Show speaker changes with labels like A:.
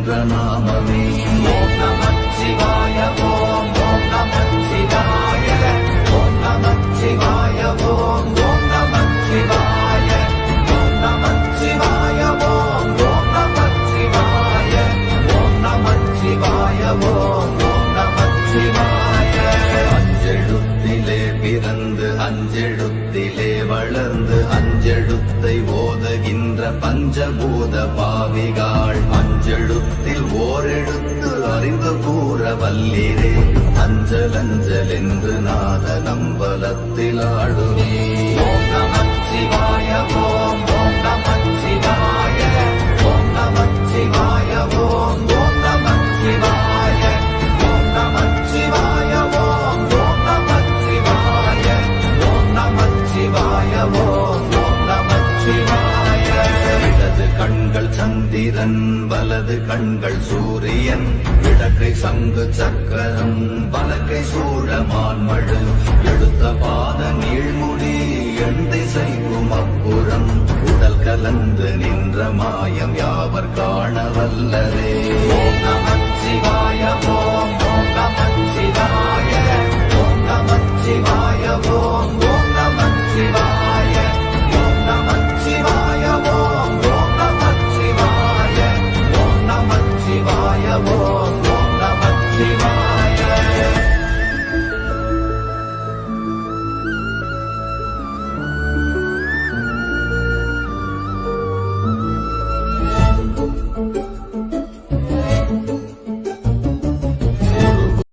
A: என்ற நாமமே. ஓம் நம சிவாய ஓம் ஓம் நம சிவாய ஓம் நம சிவாய ஓம் ஓம் நம சிவாய ஓம் நம சிவாய ஓம் ஓம் நம சிவாய ஓம் நம சிவாய ஓம் ஓம் நம சிவாய. அஞ்செழுத்திலே பிறந்து அஞ்செழுத்திலே வளர்ந்து அஞ்செழுத்தை ஓதுகின்ற பஞ்சபூத பாவிகாள் அஞ்செழுத்தில் ஓரெழுத்து அறிந்து கூற வல்லிரே. அஞ்சல் அஞ்சல் என்று நாத நம்பலத்தில் ஆடுவே. ஓம் நம சிவாய ஓம் ஓம் நம சிவாய ஓம் நம சிவாய ஓம் ஓம் நம சிவாய ஓம் நம சிவாய ஓம் ஓம் நம சிவாய ஓம் நம சிவாய ஓம் ஓம் நம சிவாய. இடது கண்கள் சந்திரன் வலது கண்கள் சூரியன் இடக்கை சங்கு சக்கரம் வலக்கை சூழமான்மழு எடுத்த பாத நீழ்முடி எண் திசைக்கும் அப்புறம் உடல் கலந்து நின்ற மாயம் யாவர் காண வல்லரே. ஓம் நம சிவாய